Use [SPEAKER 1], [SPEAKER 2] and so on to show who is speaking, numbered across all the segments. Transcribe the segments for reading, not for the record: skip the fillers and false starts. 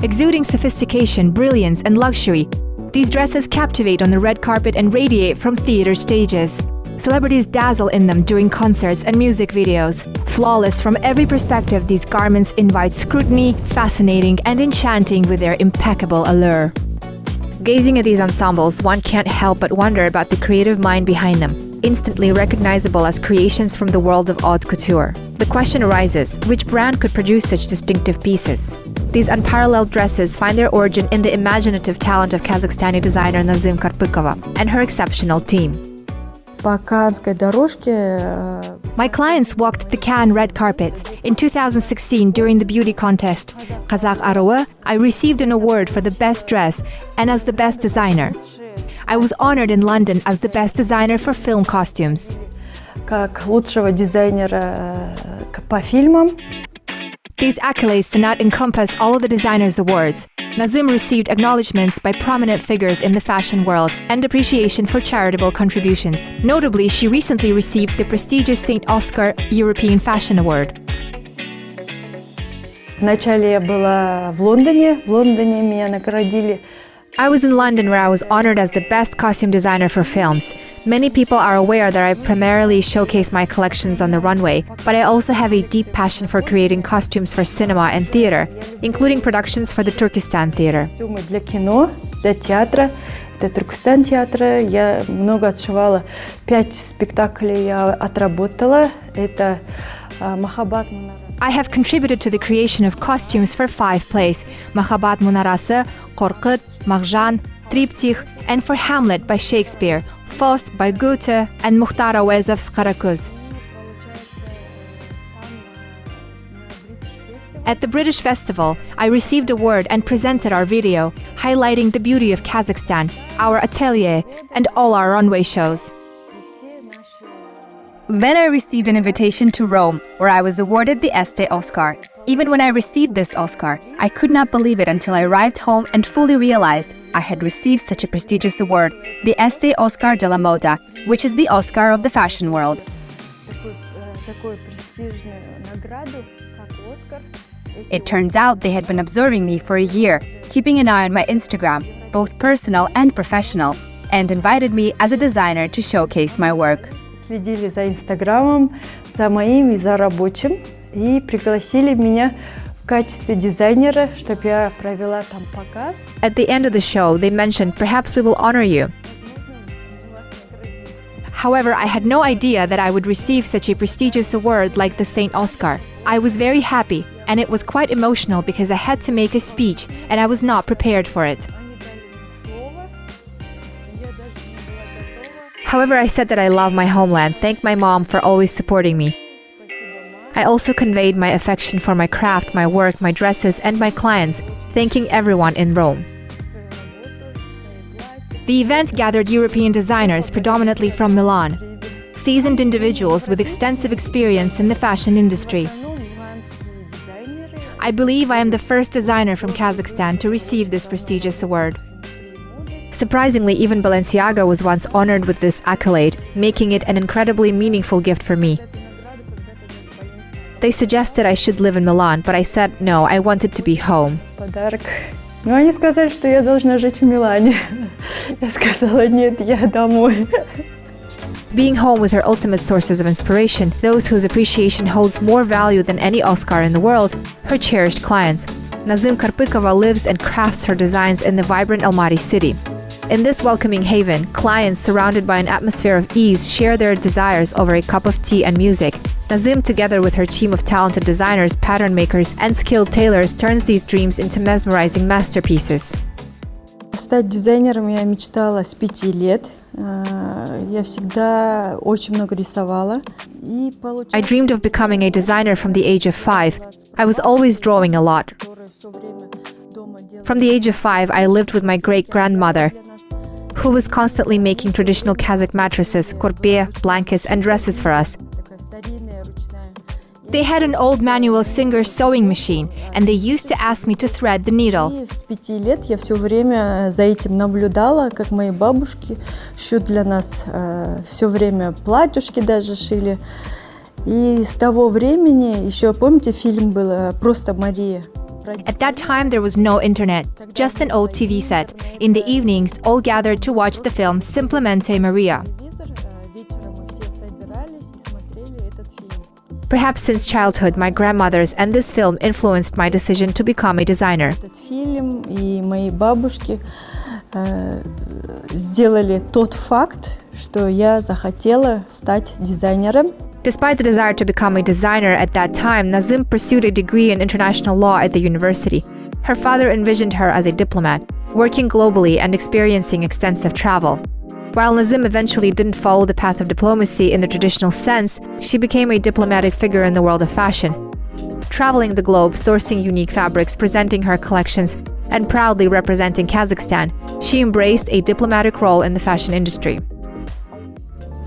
[SPEAKER 1] Exuding sophistication, brilliance, and luxury, these dresses captivate on the red carpet and radiate from theater stages. Celebrities dazzle in them during concerts and music videos. Flawless from every perspective, these garments invite scrutiny, fascinating and enchanting with their impeccable allure. Gazing at these ensembles, one can't help but wonder about the creative mind behind them, instantly recognizable as creations from the world of haute couture. The question arises, which brand could produce such distinctive pieces? These unparalleled dresses find their origin in the imaginative talent of Kazakhstani designer Nazym Karpykova and her exceptional team. My clients walked the Cannes red carpet. In 2016, during the beauty contest, Kazakh, I received an award for the best dress and as the best designer. I was honored in London as the best designer for film costumes. These accolades do not encompass all of the designers' awards. Nazym received acknowledgments by prominent figures in the fashion world and appreciation for charitable contributions. Notably, she recently received the prestigious St. Oscar European Fashion Award. I was in London where I was honored as the best costume designer for films. Many people are aware that I primarily showcase my collections on the runway, but I also have a deep passion for creating costumes for cinema and theater, including productions for the Turkestan Theater.
[SPEAKER 2] Я много отшивала, 5 спектаклей я отработала. Это Махаббат Мунарасы.
[SPEAKER 1] I have contributed to the creation of costumes for 5 plays: Махаббат Мунарасы, Korkut, Marjan, Triptych, and for Hamlet by Shakespeare, Faust by Goethe, and Mukhtar Awezov's Karakuz. At the British Festival, I received a award and presented our video, highlighting the beauty of Kazakhstan, our atelier, and all our runway shows.
[SPEAKER 3] Then I received an invitation to Rome, where I was awarded the Este Oscar. Even when I received this Oscar, I could not believe it until I arrived home and fully realized I had received such a prestigious award, the Este Oscar de la Moda, which is the Oscar of the fashion world. It turns out they had been observing me for a year, keeping an eye on my Instagram, both personal and professional, and invited me as a designer to showcase my work.
[SPEAKER 2] Следили за Инстаграмом, за моим и за рабочим, и пригласили меня в качестве дизайнера, чтобы я провела там показ.
[SPEAKER 1] At the end of the show, they mentioned, "Perhaps we will honor you." However, I had no idea that I would receive such a prestigious award like the St. Oscar. I was very happy, and it was quite emotional because I had to make a speech, and I was not prepared for it. However, I said that I love my homeland, thanked my mom for always supporting me. I also conveyed my affection for my craft, my work, my dresses, and my clients, thanking everyone in Rome. The event gathered European designers, predominantly from Milan, seasoned individuals with extensive experience in the fashion industry. I believe I am the first designer from Kazakhstan to receive this prestigious award. Surprisingly, even Balenciaga was once honored with this accolade, making it an incredibly meaningful gift for me. They suggested I should live in Milan, but I said no, I wanted to be home.
[SPEAKER 2] Подарок. Но они сказали, что я должна жить в Милане. Я сказала, нет, я домой.
[SPEAKER 1] Being home with her ultimate sources of inspiration, those whose appreciation holds more value than any Oscar in the world, her cherished clients. Nazym Karpykova lives and crafts her designs in the vibrant Almaty city. In this welcoming haven, clients surrounded by an atmosphere of ease share their desires over a cup of tea and music. Nazym, together with her team of talented designers, pattern makers, and skilled tailors, turns these dreams into mesmerizing masterpieces.
[SPEAKER 2] Стать дизайнером я мечтала с 5 лет. Я всегда очень много рисовала.
[SPEAKER 1] I dreamed of becoming a designer from the age of 5. I was always drawing a lot. From the age of 5, I lived with my great-grandmother, who was constantly making traditional Kazakh mattresses, korpe, blankets, and dresses for us. They had an old manual Singer sewing machine, and they used to ask me to thread the needle.
[SPEAKER 2] С 5 лет я все время за этим наблюдала, как мои бабушки шьют для нас, все время платьюшки даже шили. И с того времени, еще помните, фильм был «Просто Мария».
[SPEAKER 1] At that time, there was no internet, just an old TV set. In the evenings, all gathered to watch the film Simplemente Maria. Perhaps since childhood, my grandmothers and this film influenced my decision to become a designer.
[SPEAKER 2] Этот фильм и мои бабушки сделали тот факт, что я захотела стать дизайнером.
[SPEAKER 1] Despite the desire to become a designer at that time, Nazym pursued a degree in international law at the university. Her father envisioned her as a diplomat, working globally and experiencing extensive travel. While Nazym eventually didn't follow the path of diplomacy in the traditional sense, she became a diplomatic figure in the world of fashion. Traveling the globe, sourcing unique fabrics, presenting her collections, and proudly representing Kazakhstan, she embraced a diplomatic role in the fashion industry.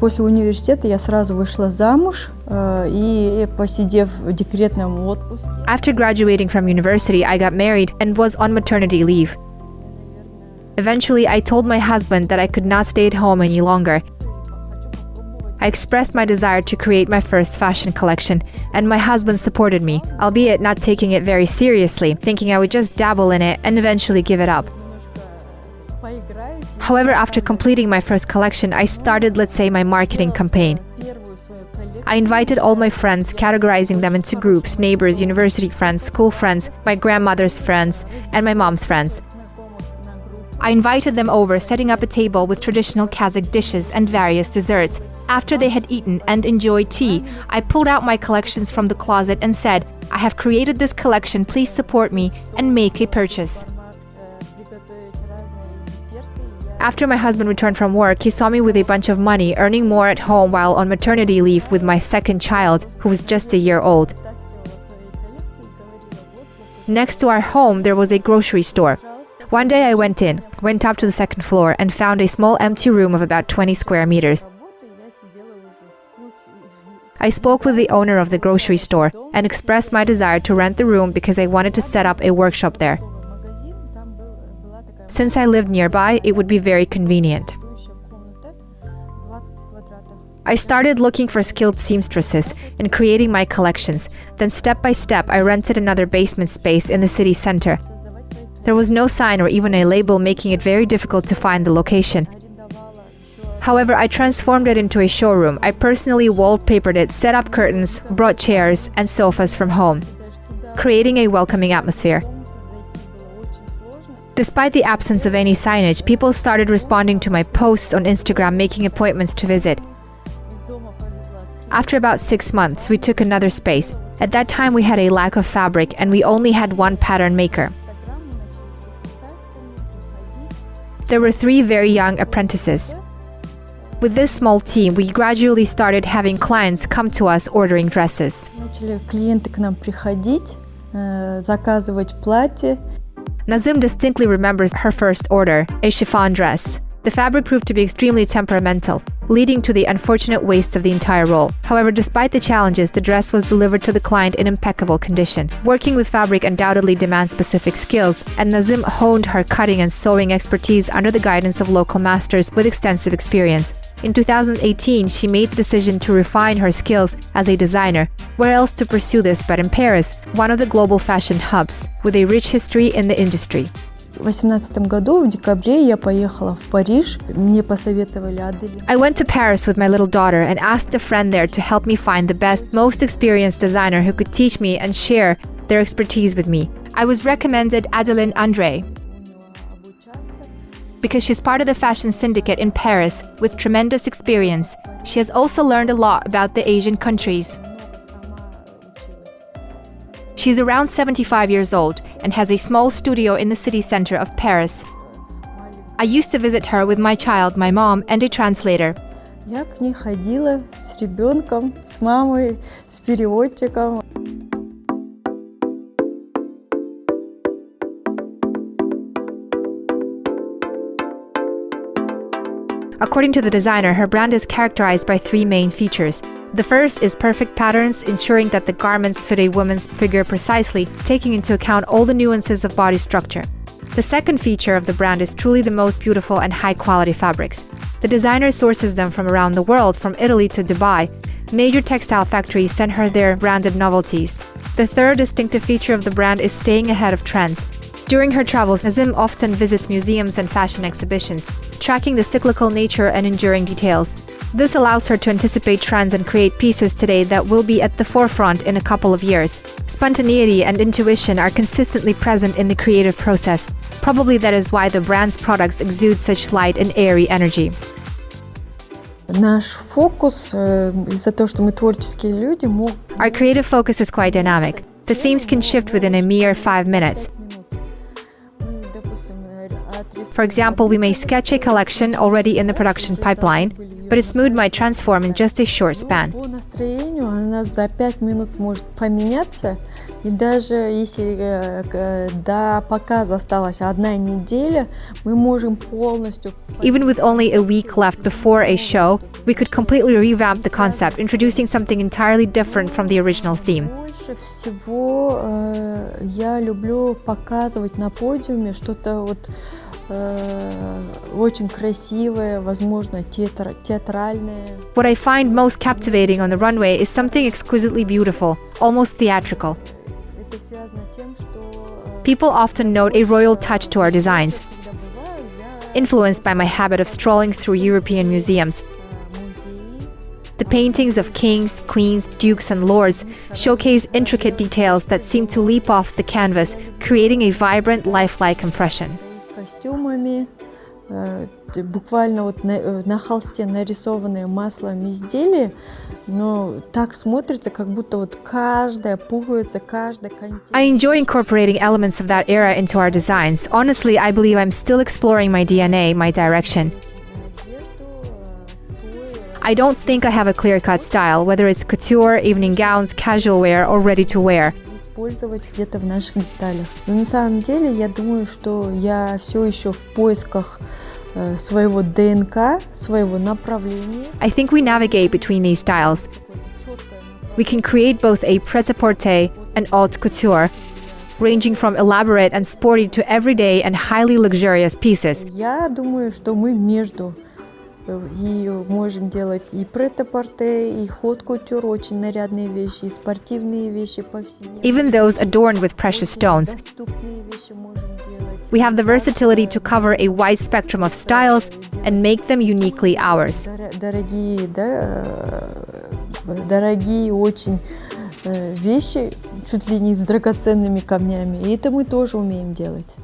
[SPEAKER 2] После университета я сразу вышла замуж и, посидев в декретном отпуске.
[SPEAKER 1] After graduating from university, I got married and was on maternity leave. Eventually, I told my husband that I could not stay at home any longer. I expressed my desire to create my first fashion collection, and my husband supported me, albeit not taking it very seriously, thinking I would just dabble in it and eventually give it up. However, after completing my first collection, I started, let's say, my marketing campaign. I invited all my friends, categorizing them into groups: neighbors, university friends, school friends, my grandmother's friends, and my mom's friends. I invited them over, setting up a table with traditional Kazakh dishes and various desserts. After they had eaten and enjoyed tea, I pulled out my collections from the closet and said, "I have created this collection, please support me and make a purchase." After my husband returned from work, he saw me with a bunch of money, earning more at home while on maternity leave with my second child, who was just a year old. Next to our home, there was a grocery store. One day I went up to the second floor, and found a small empty room of about 20 square meters. I spoke with the owner of the grocery store and expressed my desire to rent the room because I wanted to set up a workshop there. Since I lived nearby, it would be very convenient. I started looking for skilled seamstresses and creating my collections. Then step by step, I rented another basement space in the city center. There was no sign or even a label, making it very difficult to find the location. However, I transformed it into a showroom. I personally wallpapered it, set up curtains, brought chairs and sofas from home, creating a welcoming atmosphere. Despite the absence of any signage, people started responding to my posts on Instagram, making appointments to visit. After about 6 months, we took another space. At that time, we had a lack of fabric and we only had one pattern maker. There were 3 very young apprentices. With this small team, we gradually started having clients come to us ordering dresses.
[SPEAKER 2] Начали клиенты к нам приходить, заказывать платья.
[SPEAKER 1] Nazym distinctly remembers her first order, a chiffon dress. The fabric proved to be extremely temperamental, leading to the unfortunate waste of the entire roll. However, despite the challenges, the dress was delivered to the client in impeccable condition. Working with fabric undoubtedly demands specific skills, and Nazym honed her cutting and sewing expertise under the guidance of local masters with extensive experience. In 2018, she made the decision to refine her skills as a designer. Where else to pursue this but in Paris, one of the global fashion hubs, with a rich history in the industry.
[SPEAKER 2] В 2018 году, в декабре, я поехала в Париж. Мне посоветовали Адель.
[SPEAKER 1] I went to Paris with my little daughter and asked a friend there to help me find the best, most experienced designer who could teach me and share their expertise with me. I was recommended Adeline Andre because she's part of the fashion syndicate in Paris with tremendous experience. She has also learned a lot about the Asian countries. She's around 75 years old and has a small studio in the city center of Paris. I used to visit her with my child, my mom, and a translator.
[SPEAKER 2] Я к ней ходила с ребенком, с мамой, с переводчиком.
[SPEAKER 1] According to the designer, her brand is characterized by 3 main features. The first is perfect patterns, ensuring that the garments fit a woman's figure precisely, taking into account all the nuances of body structure. The second feature of the brand is truly the most beautiful and high-quality fabrics. The designer sources them from around the world, from Italy to Dubai. Major textile factories send her their branded novelties. The third distinctive feature of the brand is staying ahead of trends. During her travels, Nazym often visits museums and fashion exhibitions, tracking the cyclical nature and enduring details. This allows her to anticipate trends and create pieces today that will be at the forefront in a couple of years. Spontaneity and intuition are consistently present in the creative process. Probably that is why the brand's products exude such light and airy energy.
[SPEAKER 2] Наш фокус, из-за того, что мы творческие люди,
[SPEAKER 1] Our creative focus is quite dynamic. The themes can shift within a mere 5 minutes. For example, we may sketch a collection already in the production pipeline, but its mood might transform in just a short span.
[SPEAKER 2] По настроению она за 5 минут может поменяться, и даже если до показа осталась 1 неделя, мы можем полностью...
[SPEAKER 1] Even with only a week left before a show, we could completely revamp the concept, introducing something entirely different from the original theme.
[SPEAKER 2] Больше всего я люблю показывать на подиуме что-то вот очень красивое, возможно, театральное.
[SPEAKER 1] What I find most captivating on the runway is something exquisitely beautiful, almost theatrical.
[SPEAKER 2] Это связано с тем, что
[SPEAKER 1] People often note a royal touch to our designs, influenced by my habit of strolling through European museums. The paintings of kings, queens, dukes, and lords showcase intricate details that seem to leap off the canvas, creating a vibrant, lifelike impression.
[SPEAKER 2] Костюмами, буквально вот на холсте нарисованные маслом изделия, но так смотрится, как будто вот каждая пуговица, каждая контейнер.
[SPEAKER 1] I enjoy incorporating elements of that era into our designs. Honestly, I believe I'm still exploring my DNA, my direction. I don't think I have a clear-cut style, whether it's couture, evening gowns, casual wear, or ready-to-wear.
[SPEAKER 2] Использовать где-то в наших деталях. Но на самом деле я думаю, что я все еще в поисках своего ДНК, своего направления.
[SPEAKER 1] I think we navigate between these styles. We can create both a prêt-à-porter and haute couture, ranging from elaborate and sporty to everyday and highly luxurious pieces.
[SPEAKER 2] Я думаю, что мы между. И можем делать и прет-а-порте, и хот-кутюр, очень нарядные вещи, и спортивные вещи повседневные.
[SPEAKER 1] Even those adorned with precious stones.
[SPEAKER 2] Доступные вещи можем делать.
[SPEAKER 1] We have the versatility to cover a wide spectrum of styles and make them uniquely ours.
[SPEAKER 2] Дорогие, дорогие очень вещи, чуть ли не с драгоценными камнями. И это мы тоже умеем делать.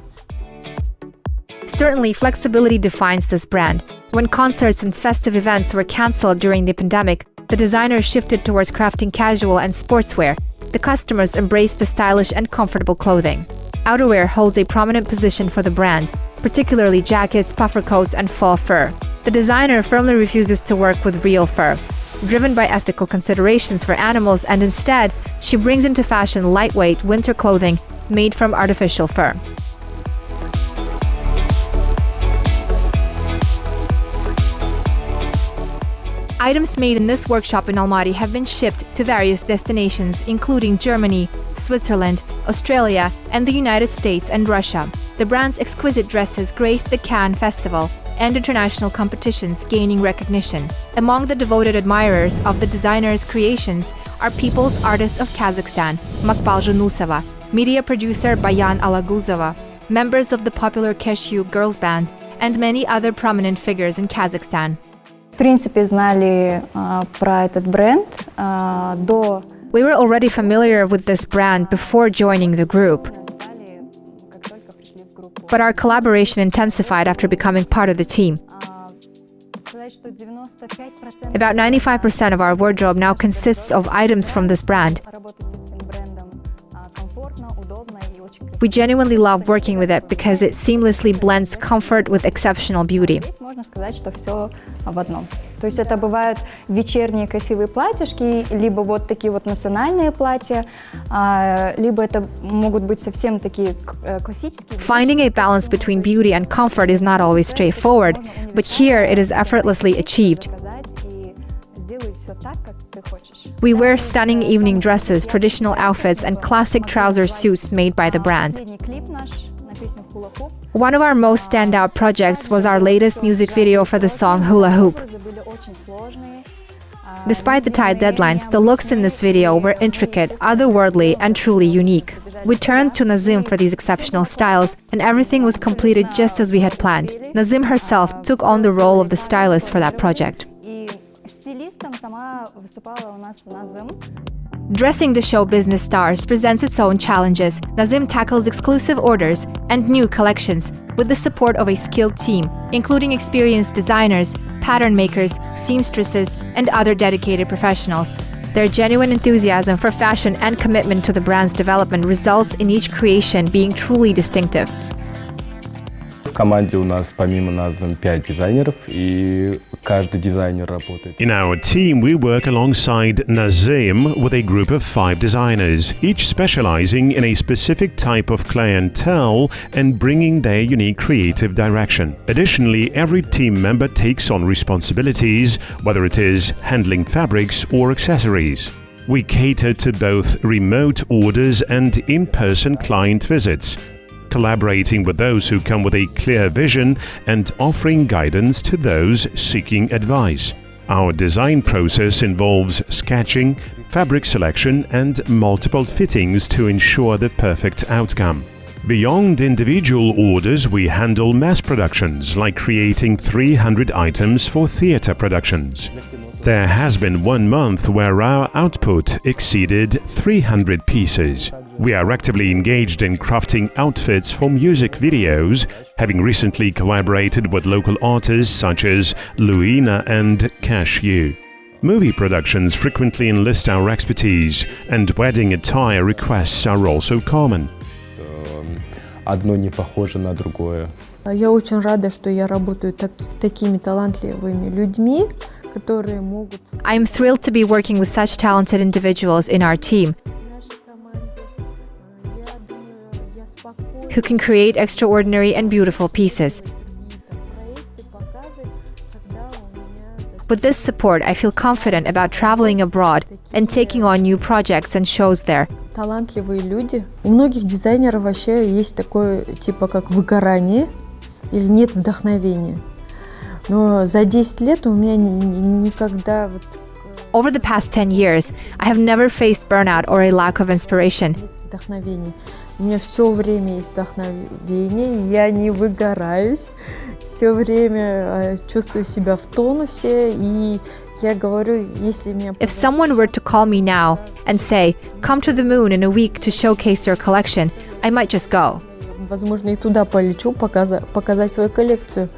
[SPEAKER 1] Certainly, flexibility defines this brand. When concerts and festive events were cancelled during the pandemic, the designers shifted towards crafting casual and sportswear. The customers embraced the stylish and comfortable clothing. Outerwear holds a prominent position for the brand, particularly jackets, puffer coats, and faux fur. The designer firmly refuses to work with real fur, driven by ethical considerations for animals, and instead, she brings into fashion lightweight winter clothing made from artificial fur. Items made in this workshop in Almaty have been shipped to various destinations, including Germany, Switzerland, Australia, and the United States and Russia. The brand's exquisite dresses graced the Cannes Festival and international competitions, gaining recognition. Among the devoted admirers of the designer's creations are People's Artist of Kazakhstan, Makbal Junusova, media producer Bayan Alaguzova, members of the popular Keshu girls band, and many other prominent figures in Kazakhstan.
[SPEAKER 4] В принципе, знали про этот бренд до...
[SPEAKER 1] We were already familiar with this brand before joining the group, but our collaboration intensified after becoming part of the team. About 95% of our wardrobe now consists of items from this brand. We genuinely love working with it because it seamlessly blends comfort with exceptional beauty.
[SPEAKER 4] Можно сказать, что все в одном. То есть это бывают вечерние красивые платьишки, либо вот такие вот национальные платья, либо это могут быть совсем такие классические.
[SPEAKER 1] Finding a balance between beauty and comfort is not always straightforward, but here it is effortlessly achieved. We wear stunning evening dresses, traditional outfits, and classic trouser suits made by the brand. One of our most standout projects was our latest music video for the song Hula Hoop. Despite the tight deadlines, the looks in this video were intricate, otherworldly, and truly unique. We turned to Nazym for these exceptional styles, and everything was completed just as we had planned. Nazym herself took on the role of the stylist for that project. Dressing the show business stars presents its own challenges. Nazym tackles exclusive orders and new collections with the support of a skilled team, including experienced designers, pattern makers, seamstresses, and other dedicated professionals. Their genuine enthusiasm for fashion and commitment to the brand's development results in each creation being truly distinctive.
[SPEAKER 5] В команде у нас помимо нас 5 дизайнеров, и каждый дизайнер работает.
[SPEAKER 6] In our team, we work alongside Nazym with a group of 5 designers, each specializing in a specific type of clientele and bringing their unique creative direction. Additionally, every team member takes on responsibilities, whether it is handling fabrics or accessories. We cater to both remote orders and in-person client visits, collaborating with those who come with a clear vision and offering guidance to those seeking advice. Our design process involves sketching, fabric selection, and multiple fittings to ensure the perfect outcome. Beyond individual orders, we handle mass productions, like creating 300 items for theatre productions. There has been 1 month where our output exceeded 300 pieces. We are actively engaged in crafting outfits for music videos, having recently collaborated with local artists such as Luina and Cashew. Movie productions frequently enlist our expertise, and wedding attire requests are also common.
[SPEAKER 5] Одно не похоже на другое.
[SPEAKER 2] Я очень рада, что я работаю такими талантливыми людьми, которые могут...
[SPEAKER 1] I'm thrilled to be working with such talented individuals in our team who can create extraordinary and beautiful pieces. With this support, I feel confident about traveling abroad and taking on new projects and shows there.
[SPEAKER 2] Талантливые люди. У многих дизайнеров вообще есть такое, типа как выгорание или нет вдохновения. Но за 10 лет у меня никогда вот...
[SPEAKER 1] Over the past 10 years, I have never faced burnout or a lack of inspiration.
[SPEAKER 2] Вдохновение. У меня все время есть вдохновение, я не выгораюсь, все время чувствую себя в тонусе, и я говорю, если меня...
[SPEAKER 1] If someone were to call me now and say, come to the moon in a week to showcase your collection, I might just go.
[SPEAKER 2] Возможно, и туда полечу, показать свою коллекцию.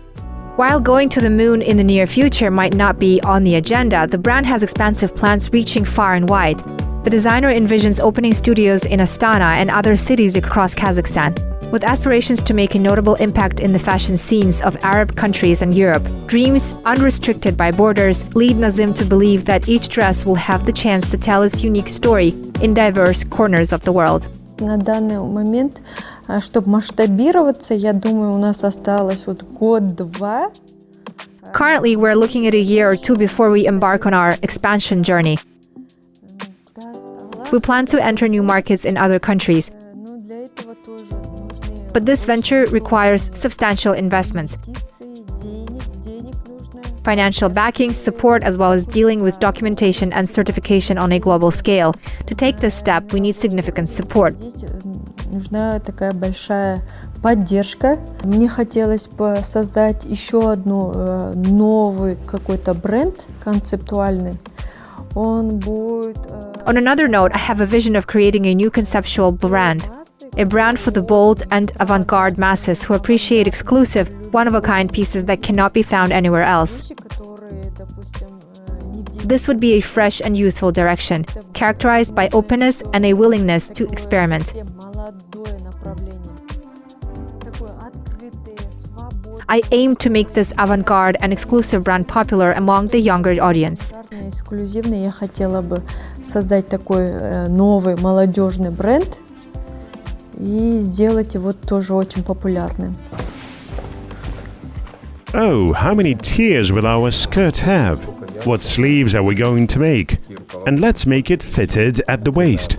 [SPEAKER 1] While going to the moon in the near future might not be on the agenda, the brand has expansive plans reaching far and wide. The designer envisions opening studios in Astana and other cities across Kazakhstan, with aspirations to make a notable impact in the fashion scenes of Arab countries and Europe. Dreams, unrestricted by borders, lead Nazym to believe that each dress will have the chance to tell its unique story in diverse corners of the world.
[SPEAKER 2] На данный момент, чтобы масштабироваться, я думаю, у нас осталось вот год-два.
[SPEAKER 1] Currently, we're looking at a year or 2 before we embark on our expansion journey. We plan to enter new markets in other countries, but this venture requires substantial investments, financial backing, support, as well as dealing with documentation and certification on a global scale. To take this step, we need significant support.
[SPEAKER 2] Нужна такая большая поддержка. Мне хотелось бы создать еще одну новый какой-то бренд концептуальный. Он будет...
[SPEAKER 1] On another note, I have a vision of creating a new conceptual brand. A brand for the bold and avant-garde masses who appreciate exclusive, one-of-a-kind pieces that cannot be found anywhere else. This would be a fresh and youthful direction, characterized by openness and a willingness to experiment. I aim to make this avant-garde and exclusive brand popular among the younger audience.
[SPEAKER 2] Эксклюзивно я хотела бы создать такой новый молодежный бренд и сделать его тоже очень популярным.
[SPEAKER 6] Oh, how many tiers will our skirt have? What sleeves are we going to make? And let's make it fitted at the waist.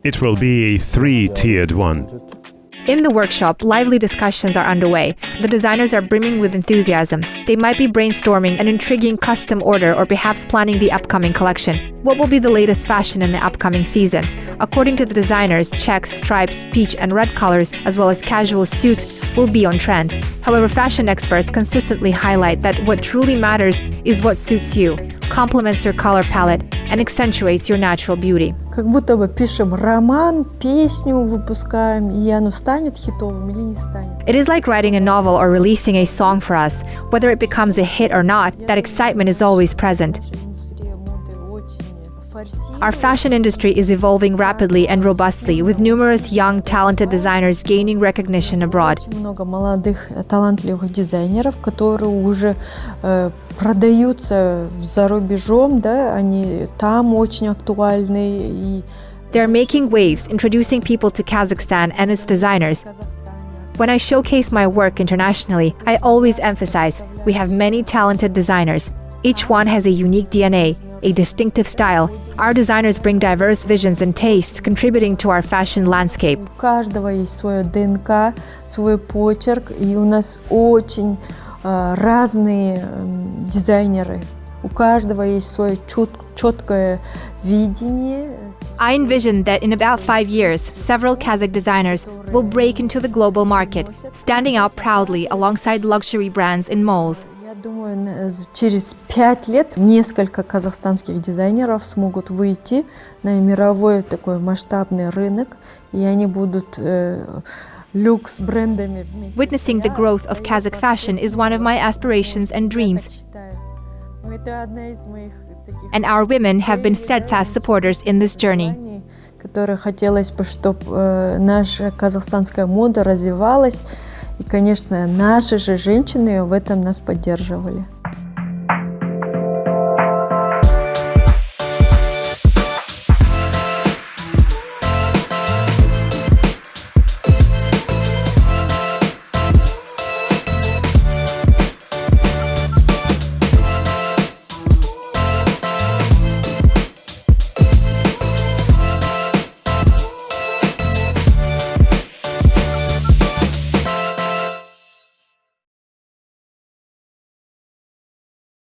[SPEAKER 6] It will be a 3-tiered one.
[SPEAKER 1] In the workshop, lively discussions are underway. The designers are brimming with enthusiasm. They might be brainstorming an intriguing custom order or perhaps planning the upcoming collection. What will be the latest fashion in the upcoming season? According to the designers, checks, stripes, peach and red colors, as well as casual suits, will be on trend. However, fashion experts consistently highlight that what truly matters is what suits you, complements your color palette, and accentuates your natural beauty.
[SPEAKER 2] Как будто бы пишем роман, песню выпускаем, и оно станет хитовым или не станет.
[SPEAKER 1] It is like writing a novel or releasing a song for us. Whether it becomes a hit or not, that excitement is always present. Our fashion industry is evolving rapidly and robustly, with numerous young, talented designers gaining recognition abroad.
[SPEAKER 2] Очень много молодых, талантливых дизайнеров, которые уже продаются за рубежом, да, они там очень актуальны. И
[SPEAKER 1] They're making waves, introducing people to Kazakhstan and its designers. When I showcase my work internationally, I always emphasize we have many talented designers. Each one has a unique DNA, a distinctive style. Our designers bring diverse visions and tastes, contributing to our fashion landscape.
[SPEAKER 2] У каждого есть свое ДНК, свой почерк, и у нас очень разные дизайнеры. У каждого есть свое четкое видение.
[SPEAKER 1] I envision that in about 5 years, several Kazakh designers will break into the global market, standing out proudly alongside luxury brands in malls.
[SPEAKER 2] Я думаю, через 5 лет несколько казахстанских дизайнеров смогут выйти на мировой такой масштабный рынок, и они будут люкс-брендами вместе.
[SPEAKER 1] Witnessing the growth of Kazakh fashion is one of my aspirations and dreams,
[SPEAKER 2] Это одна из моих таких
[SPEAKER 1] and our women have been steadfast supporters in this journey.
[SPEAKER 2] которой хотелось бы, чтобы наша казахстанская мода развивалась. И, конечно, наши же женщины в этом нас поддерживали.